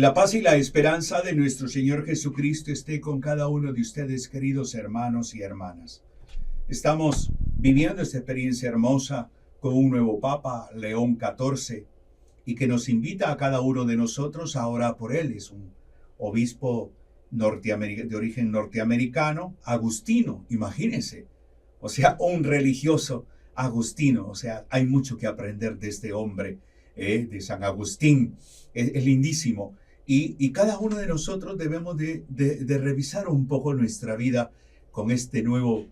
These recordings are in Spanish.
La paz y la esperanza de nuestro Señor Jesucristo esté con cada uno de ustedes, queridos hermanos y hermanas. Estamos viviendo esta experiencia hermosa con un nuevo Papa, León XIV, y que nos invita a cada uno de nosotros a orar por él. Es un obispo de origen norteamericano, agustino, imagínense. O sea, un religioso agustino. O sea, hay mucho que aprender de este hombre, de San Agustín. Es lindísimo. Y cada uno de nosotros debemos de revisar un poco nuestra vida con este nuevo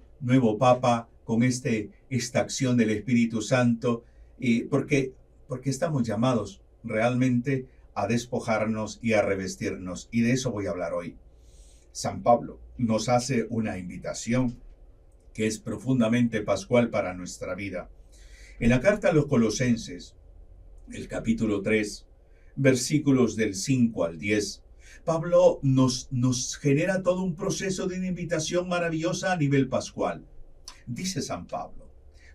Papa, con esta acción del Espíritu Santo, porque estamos llamados realmente a despojarnos y a revestirnos. Y de eso voy a hablar hoy. San Pablo nos hace una invitación que es profundamente pascual para nuestra vida. En la carta a los Colosenses, el capítulo 3, versículos del 5 al 10, Pablo nos genera todo un proceso de una invitación maravillosa a nivel pascual. Dice San Pablo: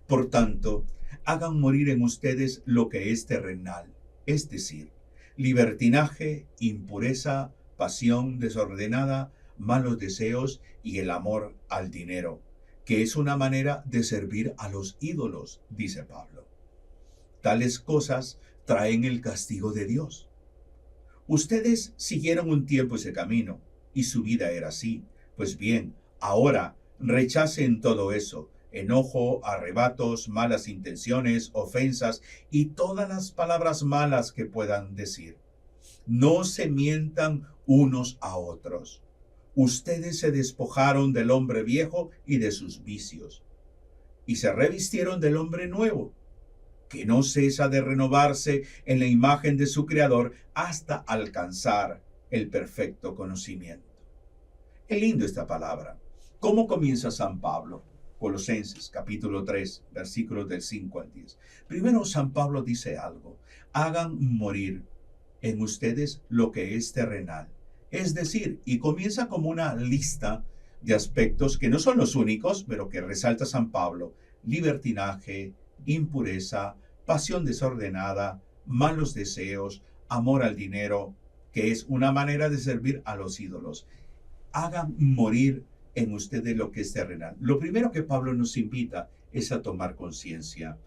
por tanto, hagan morir en ustedes lo que es terrenal, es decir, libertinaje, impureza, pasión desordenada, malos deseos y el amor al dinero, que es una manera de servir a los ídolos, dice Pablo. Tales cosas traen el castigo de Dios. Ustedes siguieron un tiempo ese camino, y su vida era así. Pues bien, ahora rechacen todo eso: enojo, arrebatos, malas intenciones, ofensas y todas las palabras malas que puedan decir. No se mientan unos a otros. Ustedes se despojaron del hombre viejo y de sus vicios, y se revistieron del hombre nuevo, que no cesa de renovarse en la imagen de su Creador hasta alcanzar el perfecto conocimiento. Es lindo esta palabra. ¿Cómo comienza San Pablo? Colosenses, capítulo 3, versículos del 5 al 10. Primero San Pablo dice algo: hagan morir en ustedes lo que es terrenal. Es decir, y comienza como una lista de aspectos que no son los únicos, pero que resalta San Pablo: libertinaje, impureza, pasión desordenada, malos deseos, amor al dinero, que es una manera de servir a los ídolos. Hagan morir en ustedes lo que es terrenal. Lo primero que Pablo nos invita es a tomar conciencia,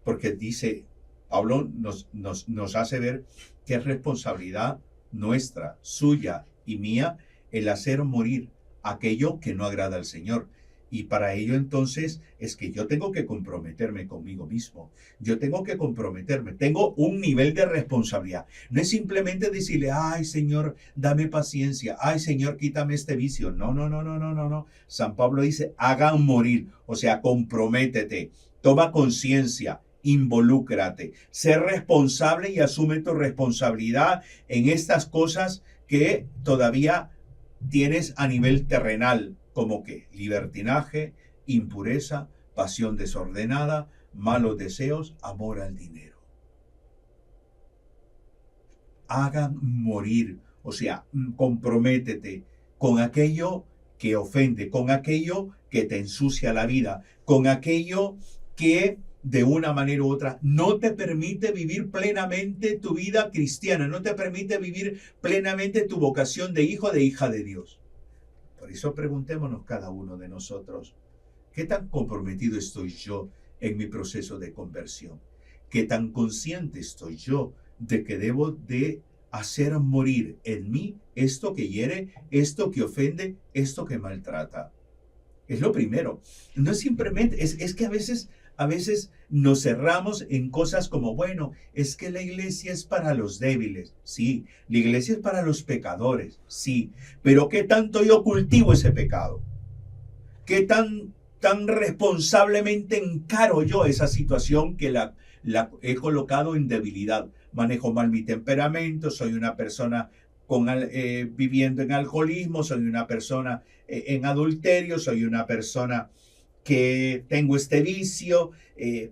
porque dice, Pablo nos hace ver que es responsabilidad nuestra, suya y mía, el hacer morir aquello que no agrada al Señor. Y para ello entonces es que yo tengo que comprometerme conmigo mismo. Yo tengo que comprometerme. Tengo un nivel de responsabilidad. No es simplemente decirle: ay, Señor, dame paciencia. Ay, Señor, quítame este vicio. No. San Pablo dice: hagan morir. O sea, comprométete. Toma conciencia. Involúcrate. Sé responsable y asume tu responsabilidad en estas cosas que todavía tienes a nivel terrenal, como que libertinaje, impureza, pasión desordenada, malos deseos, amor al dinero. Hagan morir, o sea, comprométete con aquello que ofende, con aquello que te ensucia la vida, con aquello que de una manera u otra no te permite vivir plenamente tu vida cristiana, no te permite vivir plenamente tu vocación de hijo, de hija de Dios. Por eso preguntémonos cada uno de nosotros: ¿qué tan comprometido estoy yo en mi proceso de conversión? ¿Qué tan consciente estoy yo de que debo de hacer morir en mí esto que hiere, esto que ofende, esto que maltrata? Es lo primero. No es simplemente, es que a veces nos cerramos en cosas como: bueno, es que la iglesia es para los débiles. Sí, la iglesia es para los pecadores. Sí, pero ¿qué tanto yo cultivo ese pecado? ¿Qué tan responsablemente encaro yo esa situación que la he colocado en debilidad? Manejo mal mi temperamento, soy una persona viviendo en alcoholismo, soy una persona en adulterio, soy una persona que tengo este vicio,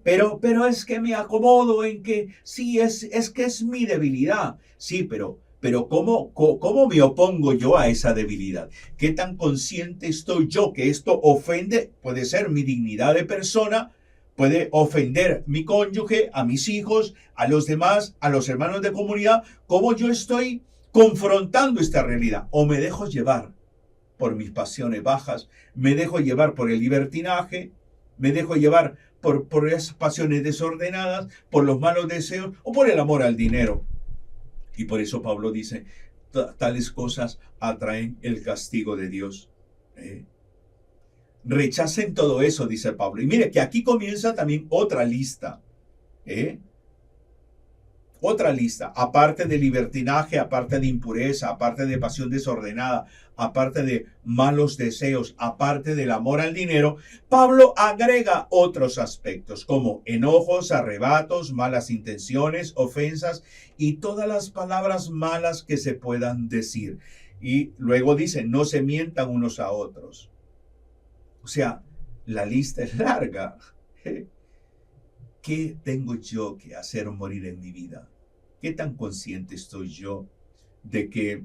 pero es que me acomodo en que sí, es que es mi debilidad. Sí, pero ¿cómo me opongo yo a esa debilidad? ¿Qué tan consciente estoy yo que esto ofende? Puede ser mi dignidad de persona, puede ofender mi cónyuge, a mis hijos, a los demás, a los hermanos de comunidad. ¿Cómo yo estoy confrontando esta realidad. O me dejo llevar por mis pasiones bajas, me dejo llevar por el libertinaje, me dejo llevar por esas pasiones desordenadas, por los malos deseos o por el amor al dinero. Y por eso Pablo dice, tales cosas atraen el castigo de Dios. Rechacen todo eso, dice Pablo. Y mire que aquí comienza también otra lista. Otra lista, aparte de libertinaje, aparte de impureza, aparte de pasión desordenada, aparte de malos deseos, aparte del amor al dinero, Pablo agrega otros aspectos como enojos, arrebatos, malas intenciones, ofensas y todas las palabras malas que se puedan decir. Y luego dice, no se mientan unos a otros. O sea, la lista es larga. ¿Qué tengo yo que hacer morir en mi vida? ¿Qué tan consciente estoy yo de que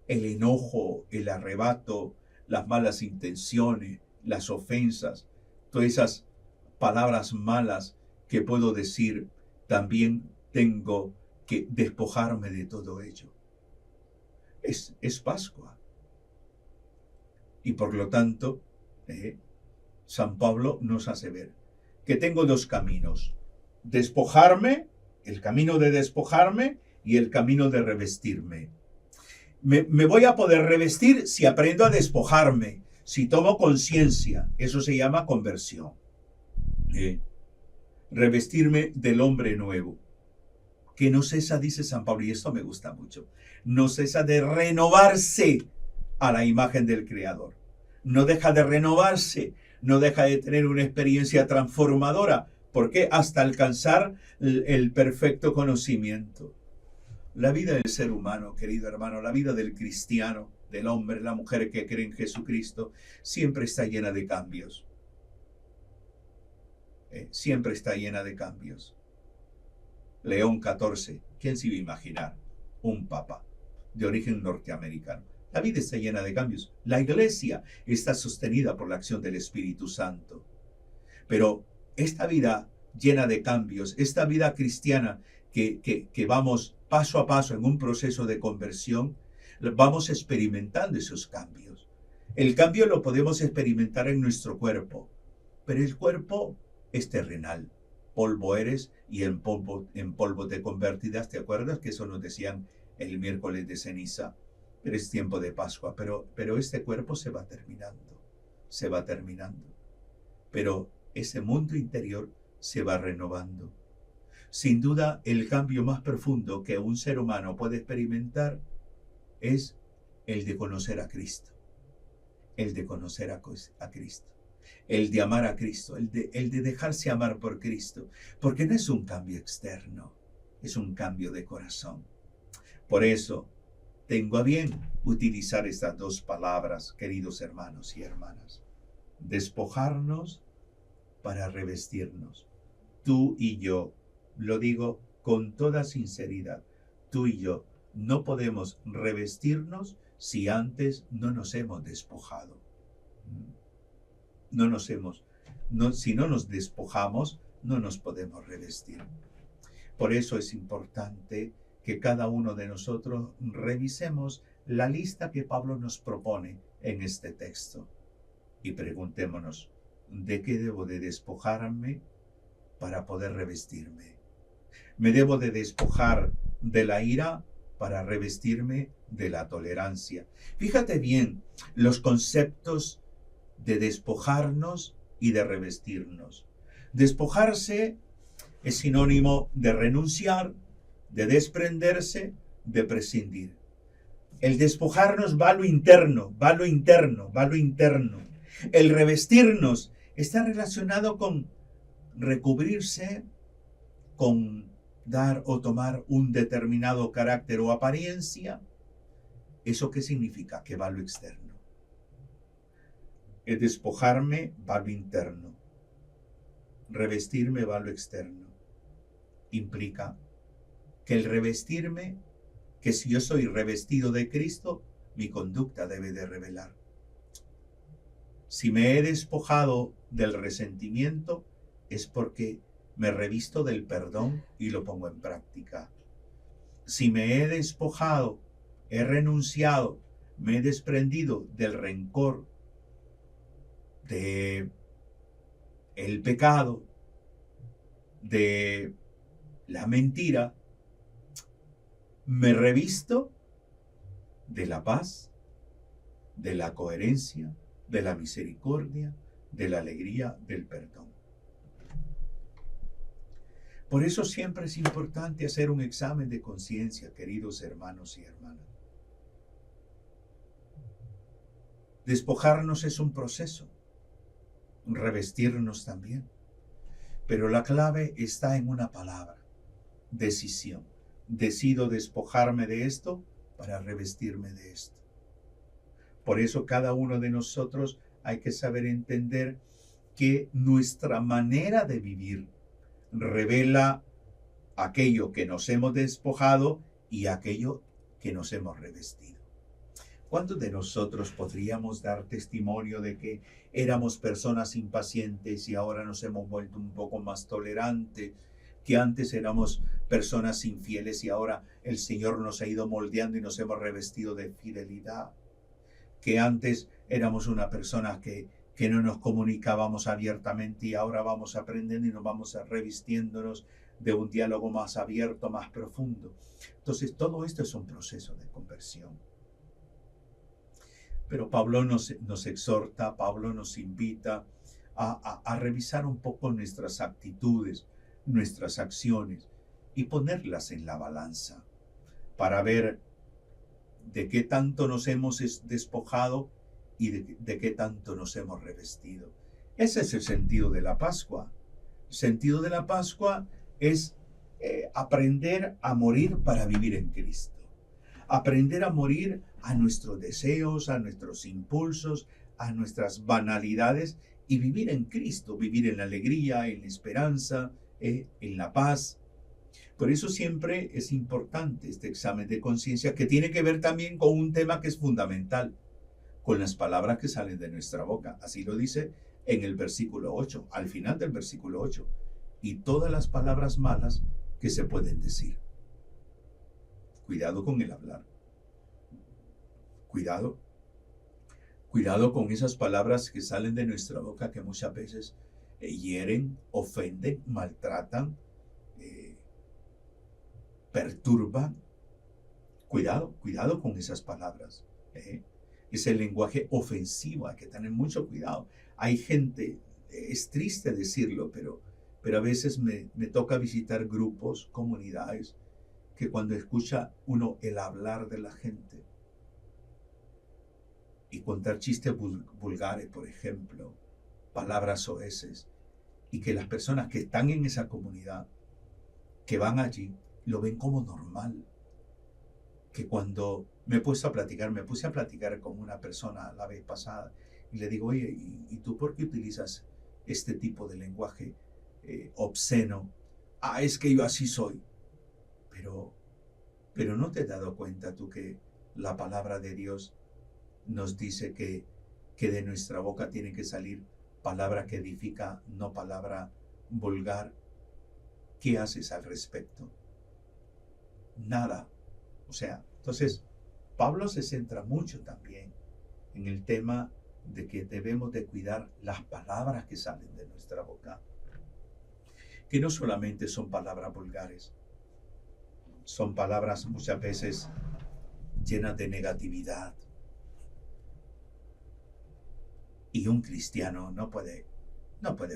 el enojo, el arrebato, las malas intenciones, las ofensas, todas esas palabras malas que puedo decir, también tengo que despojarme de todo ello? Es Pascua. Y por lo tanto, San Pablo nos hace ver que tengo dos caminos: despojarme, el camino de despojarme y el camino de revestirme. Me voy a poder revestir si aprendo a despojarme, si tomo conciencia. Eso se llama conversión. Revestirme del hombre nuevo, que no cesa, dice San Pablo, y esto me gusta mucho, no cesa de renovarse a la imagen del Creador. No deja de renovarse, no deja de tener una experiencia transformadora. ¿Por qué? Hasta alcanzar el perfecto conocimiento. La vida del ser humano, querido hermano, la vida del cristiano, del hombre, la mujer que cree en Jesucristo, siempre está llena de cambios. Siempre está llena de cambios. León XIV, ¿quién se iba a imaginar? Un papa de origen norteamericano. La vida está llena de cambios. La iglesia está sostenida por la acción del Espíritu Santo. Pero esta vida llena de cambios, esta vida cristiana que vamos paso a paso en un proceso de conversión, vamos experimentando esos cambios. El cambio lo podemos experimentar en nuestro cuerpo, pero el cuerpo es terrenal. Polvo eres y en polvo te convertirás. ¿Te acuerdas que eso nos decían el miércoles de ceniza? Pero es tiempo de Pascua, pero este cuerpo se va terminando. Pero ese mundo interior se va renovando. Sin duda, el cambio más profundo que un ser humano puede experimentar es el de conocer a Cristo. El de conocer a Cristo. El de amar a Cristo. El de dejarse amar por Cristo. Porque no es un cambio externo, es un cambio de corazón. Por eso, tengo a bien utilizar estas dos palabras, queridos hermanos y hermanas. Despojarnos para revestirnos. Tú y yo, lo digo con toda sinceridad, tú y yo no podemos revestirnos si antes no nos hemos despojado. Si no nos despojamos, no nos podemos revestir. Por eso es importante que cada uno de nosotros revisemos la lista que Pablo nos propone en este texto y preguntémonos, ¿de qué debo de despojarme para poder revestirme? ¿Me debo de despojar de la ira para revestirme de la tolerancia? Fíjate bien los conceptos de despojarnos y de revestirnos. Despojarse es sinónimo de renunciar, de desprenderse, de prescindir. El despojarnos va a lo interno, va a lo interno, va a lo interno. El revestirnos está relacionado con recubrirse, con dar o tomar un determinado carácter o apariencia. ¿Eso qué significa? Que va a lo externo. El despojarme va a lo interno. Revestirme va a lo externo. Implica que el revestirme, que si yo soy revestido de Cristo, mi conducta debe de revelar. Si me he despojado del resentimiento, es porque me revisto del perdón y lo pongo en práctica. Si me he despojado he renunciado, me he desprendido del rencor, de el pecado, de la mentira, me revisto de la paz, de la coherencia, de la misericordia, de la alegría, del perdón. Por eso siempre es importante hacer un examen de conciencia, queridos hermanos y hermanas. Despojarnos es un proceso, revestirnos también. Pero la clave está en una palabra: decisión. Decido despojarme de esto para revestirme de esto. Por eso cada uno de nosotros hay que saber entender que nuestra manera de vivir revela aquello que nos hemos despojado y aquello que nos hemos revestido. ¿Cuántos de nosotros podríamos dar testimonio de que éramos personas impacientes y ahora nos hemos vuelto un poco más tolerantes? Que antes éramos personas infieles y ahora el Señor nos ha ido moldeando y nos hemos revestido de fidelidad. Que antes éramos una persona que no nos comunicábamos abiertamente y ahora vamos aprendiendo y nos vamos revistiéndonos de un diálogo más abierto, más profundo. Entonces todo esto es un proceso de conversión. Pero Pablo nos exhorta, Pablo nos invita a revisar un poco nuestras actitudes, nuestras acciones y ponerlas en la balanza para ver de qué tanto nos hemos despojado y de qué tanto nos hemos revestido. Ese es el sentido de la Pascua. El sentido de la Pascua es aprender a morir para vivir en Cristo. Aprender a morir a nuestros deseos, a nuestros impulsos, a nuestras banalidades y vivir en Cristo, vivir en la alegría, en la esperanza, en la paz. Por eso siempre es importante este examen de conciencia, que tiene que ver también con un tema que es fundamental, con las palabras que salen de nuestra boca. Así lo dice en el versículo 8, al final del versículo 8. Y todas las palabras malas que se pueden decir. Cuidado con el hablar. Cuidado con esas palabras que salen de nuestra boca que muchas veces hieren, ofenden, maltratan, perturban. Cuidado con esas palabras. Ese lenguaje ofensivo, hay que tener mucho cuidado. Hay gente, es triste decirlo, pero a veces me toca visitar grupos, comunidades, que cuando escucha uno el hablar de la gente y contar chistes vulgares, por ejemplo, palabras soeces, y que las personas que están en esa comunidad, que van allí, lo ven como normal. Que cuando me puse a platicar con una persona la vez pasada y le digo, oye, ¿y tú por qué utilizas este tipo de lenguaje obsceno? Es que yo así soy. Pero ¿no te has dado cuenta tú que la palabra de Dios nos dice que de nuestra boca tiene que salir palabra que edifica, no palabra vulgar? ¿Qué haces al respecto? Nada. O sea, entonces Pablo se centra mucho también en el tema de que debemos de cuidar las palabras que salen de nuestra boca, que no solamente son palabras vulgares, son palabras muchas veces llenas de negatividad. Y un cristiano no puede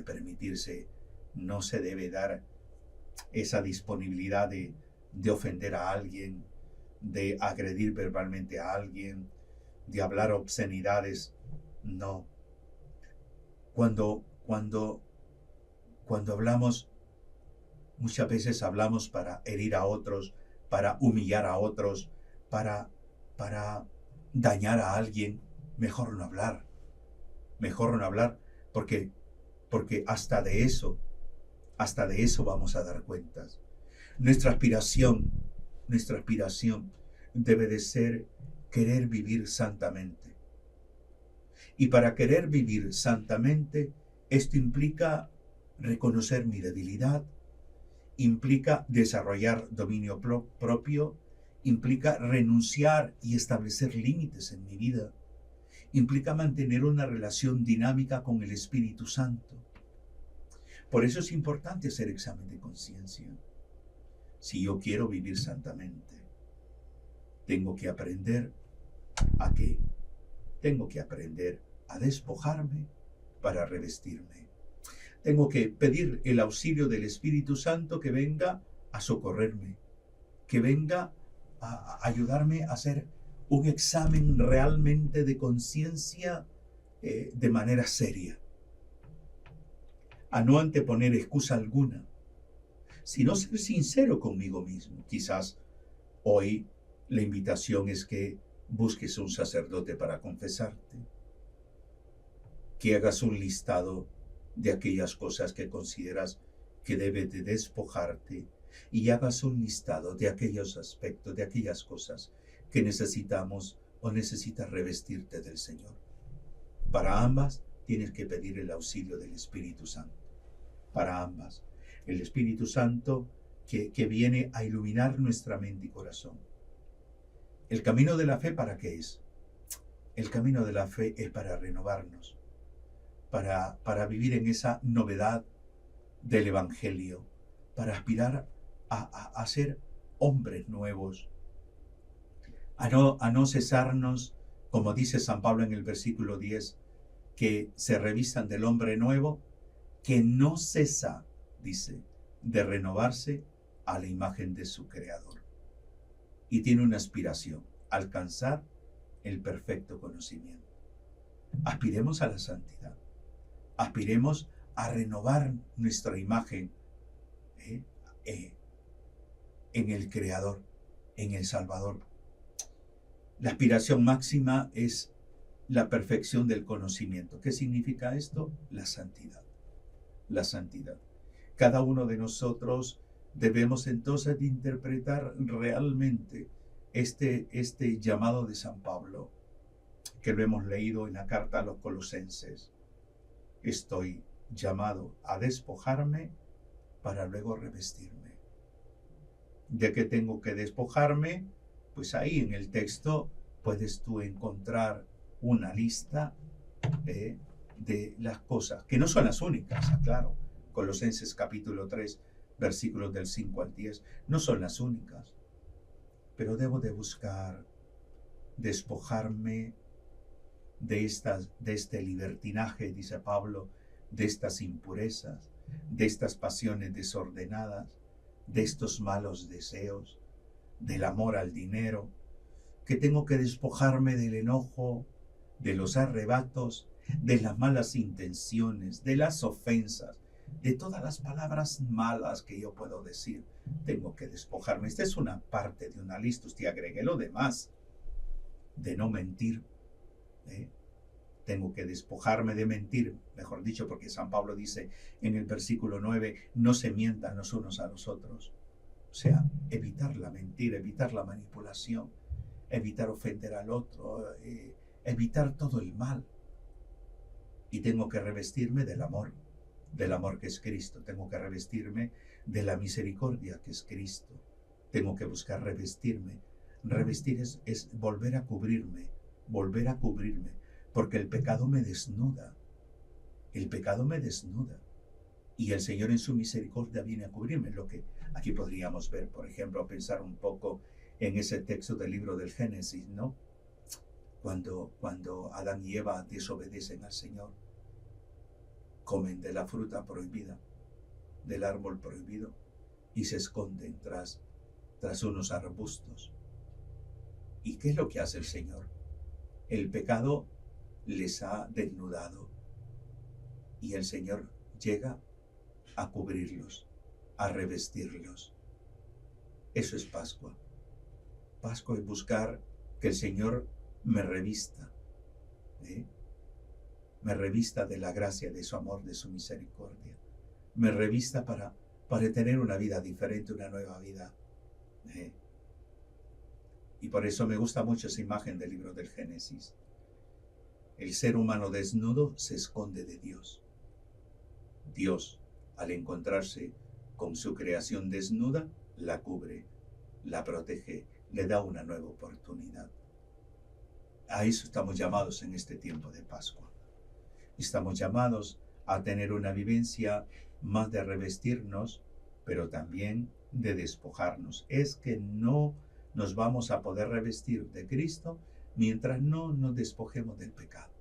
permitirse, no se debe dar esa disponibilidad de ofender a alguien, de agredir verbalmente a alguien, de hablar obscenidades. No. Cuando hablamos, muchas veces hablamos para herir a otros, para humillar a otros, para dañar a alguien. Mejor no hablar, porque hasta de eso vamos a dar cuentas. Nuestra aspiración debe de ser querer vivir santamente. Y para querer vivir santamente, esto implica reconocer mi debilidad, implica desarrollar dominio propio, implica renunciar y establecer límites en mi vida, implica mantener una relación dinámica con el Espíritu Santo. Por eso es importante hacer examen de conciencia. Si yo quiero vivir santamente, tengo que aprender ¿a qué? Tengo que aprender a despojarme para revestirme. Tengo que pedir el auxilio del Espíritu Santo que venga a socorrerme, que venga a ayudarme a hacer un examen realmente de conciencia de manera seria. A no anteponer excusa alguna, sino ser sincero conmigo mismo. Quizás hoy la invitación es que busques un sacerdote para confesarte, que hagas un listado de aquellas cosas que consideras que debes de despojarte y hagas un listado de aquellos aspectos, de aquellas cosas que necesitamos o necesitas revestirte del Señor. Para ambas tienes que pedir el auxilio del Espíritu Santo. Para ambas. El Espíritu Santo que viene a iluminar nuestra mente y corazón. ¿El camino de la fe para qué es? El camino de la fe es para renovarnos, para vivir en esa novedad del Evangelio, para aspirar a ser hombres nuevos, a no cesarnos, como dice San Pablo en el versículo 10, que se revistan del hombre nuevo, que no cesa, dice, de renovarse a la imagen de su Creador. Y tiene una aspiración, alcanzar el perfecto conocimiento. Aspiremos a la santidad. Aspiremos a renovar nuestra imagen en el Creador, en el Salvador. La aspiración máxima es la perfección del conocimiento. ¿Qué significa esto? La santidad. La santidad. Cada uno de nosotros debemos entonces de interpretar realmente este llamado de San Pablo, que lo hemos leído en la carta a los Colosenses. Estoy llamado a despojarme para luego revestirme. ¿De qué tengo que despojarme? Pues ahí en el texto puedes tú encontrar una lista de las cosas, que no son las únicas, aclaro. Colosenses capítulo 3, versículos del 5 al 10, no son las únicas. Pero debo de buscar despojarme de este libertinaje, dice Pablo, de estas impurezas, de estas pasiones desordenadas, de estos malos deseos, del amor al dinero, que tengo que despojarme del enojo, de los arrebatos, de las malas intenciones, de las ofensas, de todas las palabras malas que yo puedo decir. Tengo que despojarme. Esta es una parte de una lista. Usted agregue lo demás. De no mentir. Tengo que despojarme de mentir. Mejor dicho, porque San Pablo dice en el versículo 9, no se mientan los unos a los otros. O sea, evitar la mentira, evitar la manipulación, evitar ofender al otro, evitar todo el mal. Y tengo que revestirme del amor que es Cristo. Tengo que revestirme de la misericordia que es Cristo. Tengo que buscar revestirme. Revestir es volver a cubrirme, porque el pecado me desnuda. El pecado me desnuda. Y el Señor en su misericordia viene a cubrirme. Lo que aquí podríamos ver, por ejemplo, pensar un poco en ese texto del libro del Génesis, ¿no? Cuando Adán y Eva desobedecen al Señor, comen de la fruta prohibida, del árbol prohibido, y se esconden tras unos arbustos. ¿Y qué es lo que hace el Señor? El pecado les ha desnudado y el Señor llega a cubrirlos, a revestirlos. Eso es Pascua. Pascua es buscar que el Señor me revista, me revista de la gracia, de su amor, de su misericordia. Me revista para tener una vida diferente, una nueva vida. Y por eso me gusta mucho esa imagen del libro del Génesis. El ser humano desnudo se esconde de Dios. Dios, al encontrarse con su creación desnuda, la cubre, la protege, le da una nueva oportunidad. A eso estamos llamados en este tiempo de Pascua. Estamos llamados a tener una vivencia más de revestirnos, pero también de despojarnos. Es que no nos vamos a poder revestir de Cristo mientras no nos despojemos del pecado,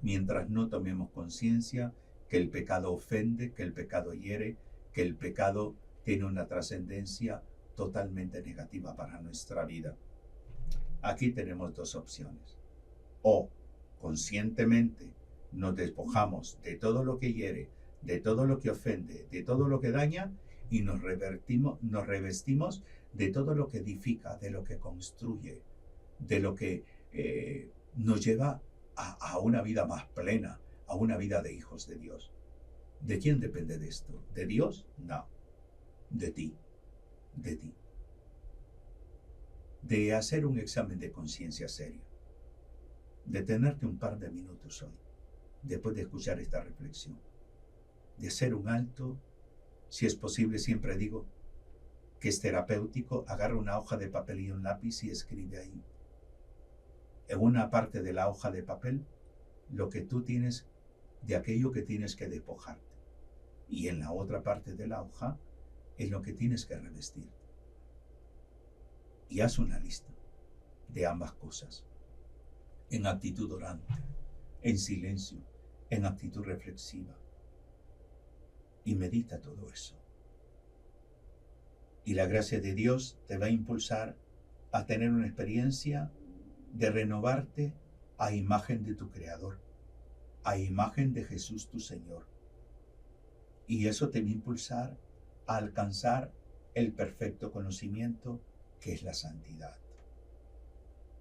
mientras no tomemos conciencia que el pecado ofende, que el pecado hiere, que el pecado tiene una trascendencia totalmente negativa para nuestra vida. Aquí tenemos dos opciones. O conscientemente nos despojamos de todo lo que hiere, de todo lo que ofende, de todo lo que daña, y nos revestimos de todo lo que edifica, de lo que construye, de lo que nos lleva a una vida más plena, a una vida de hijos de Dios. ¿De quién depende de esto? ¿De Dios? No. De ti. De ti. De hacer un examen de conciencia serio. De tenerte un par de minutos hoy, después de escuchar esta reflexión. De hacer un alto, si es posible, siempre digo que es terapéutico, agarra una hoja de papel y un lápiz y escribe ahí. En una parte de la hoja de papel, lo que tú tienes, de aquello que tienes que despojarte. Y en la otra parte de la hoja, es lo que tienes que revestir. Y haz una lista de ambas cosas. En actitud orante, en silencio, en actitud reflexiva. Y medita todo eso. Y la gracia de Dios te va a impulsar a tener una experiencia de renovarte a imagen de tu Creador, a imagen de Jesús tu Señor. Y eso te va a impulsar a alcanzar el perfecto conocimiento que es la santidad.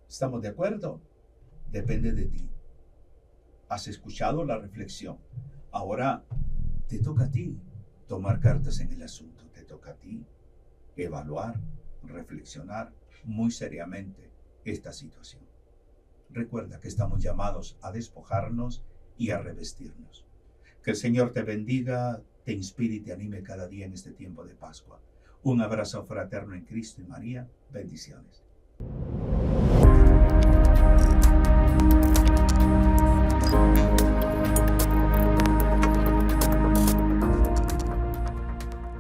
¿Estamos de acuerdo? Depende de ti. Has escuchado la reflexión. Ahora te toca a ti tomar cartas en el asunto. Te toca a ti evaluar, reflexionar muy seriamente esta situación. Recuerda que estamos llamados a despojarnos y a revestirnos. Que el Señor te bendiga, te inspire y te anime cada día en este tiempo de Pascua. Un abrazo fraterno en Cristo y María. Bendiciones.